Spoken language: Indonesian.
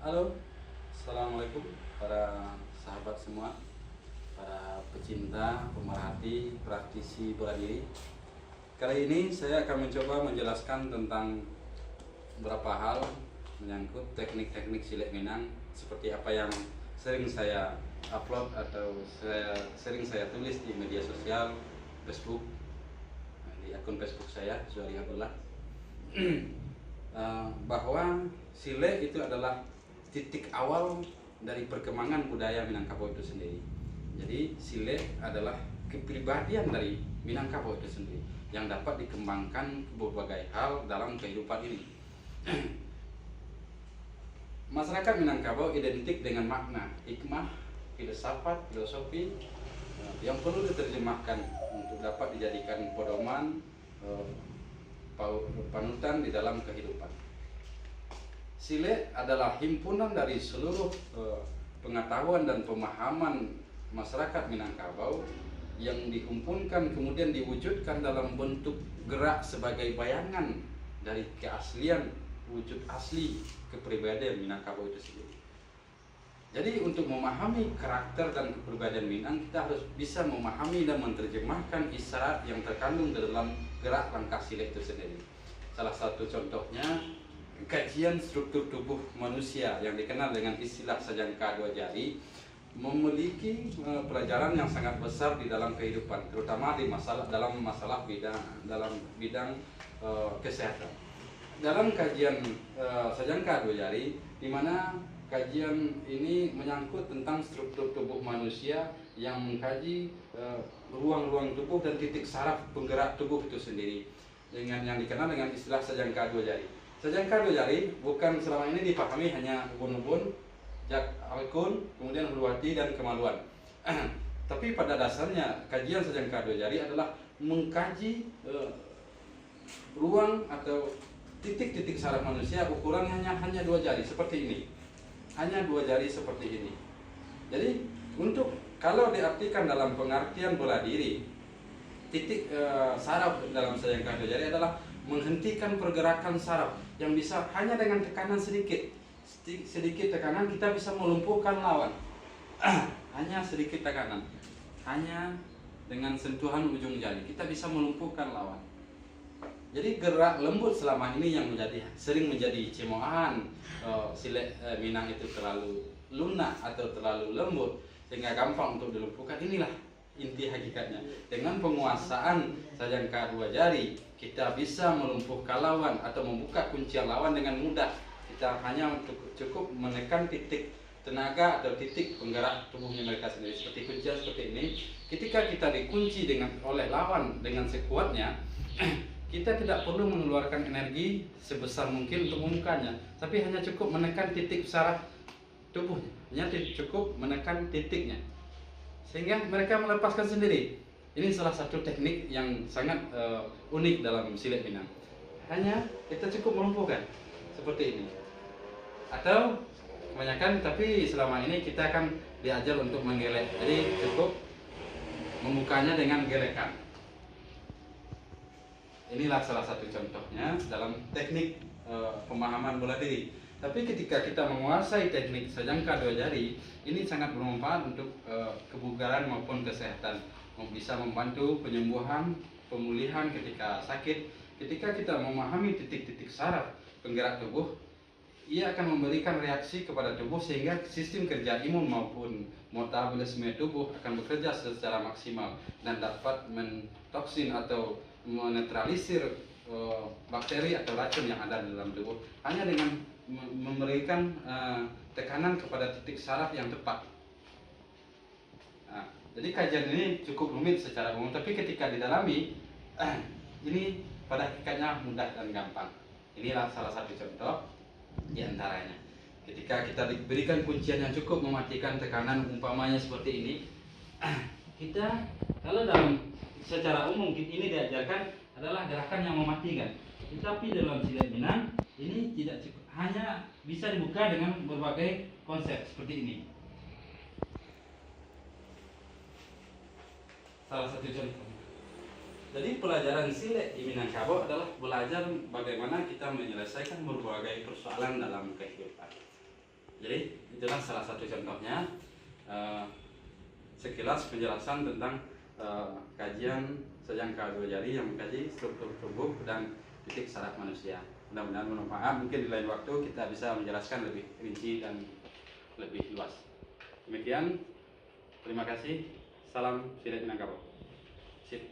Halo, Assalamualaikum para sahabat semua, para pecinta, pemerhati, praktisi bela diri. Kali ini saya akan mencoba menjelaskan tentang beberapa hal menyangkut teknik-teknik silet Minang, seperti apa yang sering saya upload atau sering saya tulis di media sosial, Facebook, di akun Facebook saya, Zuhari Abdullah. Bahwa silet itu adalah titik awal dari perkembangan budaya Minangkabau itu sendiri. Jadi silet adalah kepribadian dari Minangkabau itu sendiri yang dapat dikembangkan ke berbagai hal dalam kehidupan ini. Masyarakat Minangkabau identik dengan makna, hikmah, filsafat, filosofi yang perlu diterjemahkan untuk dapat dijadikan pedoman, panutan di dalam kehidupan. Silet adalah himpunan dari seluruh pengetahuan dan pemahaman masyarakat Minangkabau yang dihimpunkan kemudian diwujudkan dalam bentuk gerak sebagai bayangan dari keaslian wujud asli kepribadian Minangkabau itu sendiri. Jadi untuk memahami karakter dan kepribadian Minang, kita harus bisa memahami dan menerjemahkan isyarat yang terkandung dalam gerak langkah silet itu sendiri. Salah satu contohnya kajian struktur tubuh manusia yang dikenal dengan istilah sajangka dua jari memiliki pelajaran yang sangat besar di dalam kehidupan, terutama dalam masalah bidang kesehatan. Dalam kajian sajangka dua jari, di mana kajian ini menyangkut tentang struktur tubuh manusia yang mengkaji ruang-ruang tubuh dan titik saraf penggerak tubuh itu sendiri, dengan yang dikenal dengan istilah sajangka dua jari. Sajangka dua jari bukan selama ini dipahami hanya ubun-ubun, jak alkun, kemudian huluwati dan kemaluan. Tapi pada dasarnya kajian sajangka dua jari adalah mengkaji ruang atau titik-titik saraf manusia ukurannya hanya dua jari seperti ini, hanya dua jari seperti ini. Jadi untuk kalau diartikan dalam pengertian bela diri, titik saraf dalam sajangka dua jari adalah menghentikan pergerakan saraf yang bisa hanya dengan tekanan sedikit tekanan kita bisa melumpuhkan lawan. Hanya sedikit tekanan, hanya dengan sentuhan ujung jari kita bisa melumpuhkan lawan. Jadi gerak lembut selama ini yang sering menjadi cemoohan, silet Minang itu terlalu lunak atau terlalu lembut sehingga gampang untuk dilumpuhkan. Inilah inti hakikatnya. Dengan penguasaan sajangka dua jari kita bisa melumpuhkan lawan atau membuka kuncian lawan dengan mudah. Kita hanya cukup menekan titik tenaga atau titik penggerak tubuhnya mereka sendiri, seperti kuncian seperti ini. Ketika kita dikunci oleh lawan dengan sekuatnya, kita tidak perlu mengeluarkan energi sebesar mungkin untuk membukanya, tapi hanya cukup menekan titik saraf tubuhnya, hanya cukup menekan titiknya, sehingga mereka melepaskan sendiri. Ini salah satu teknik yang sangat unik dalam silet Minang. Hanya kita cukup melumpuhkan seperti ini. Atau kebanyakan, tapi selama ini kita akan diajar untuk menggelek. Jadi cukup membukanya dengan gelekan. Inilah salah satu contohnya dalam teknik pemahaman bela diri. Tapi ketika kita menguasai teknik sajangka dua jari, ini sangat bermanfaat untuk kebugaran maupun kesehatan. Bisa membantu penyembuhan, pemulihan ketika sakit. Ketika kita memahami titik-titik saraf penggerak tubuh, ia akan memberikan reaksi kepada tubuh sehingga sistem kerja imun maupun metabolisme tubuh akan bekerja secara maksimal dan dapat mentoksin atau menetralisir bakteri atau racun yang ada di dalam tubuh hanya dengan memberikan tekanan kepada titik saraf yang tepat. Nah, jadi kajian ini cukup rumit secara umum, tapi ketika didalami ini pada hakikatnya mudah dan gampang. Inilah salah satu contoh di antaranya. Ketika kita diberikan kuncian yang cukup mematikan tekanan, umpamanya seperti ini, kita kalau secara umum ini diajarkan adalah gerakan yang mematikan. Tetapi dalam silet Minang ini tidak cukup, hanya bisa dibuka dengan berbagai konsep seperti ini. Salah satu contoh. Jadi pelajaran silet di Minangkabau adalah belajar bagaimana kita menyelesaikan berbagai persoalan dalam kehidupan. Jadi itulah salah satu contohnya, sekilas penjelasan tentang kajian sejangka dua jari yang mengkaji struktur tubuh dan titik saraf manusia. Mudah-mudahan bermanfaat. Mungkin di lain waktu kita bisa menjelaskan lebih rinci dan lebih luas. Demikian, terima kasih. Salam Sidat Minangkabau. Sip.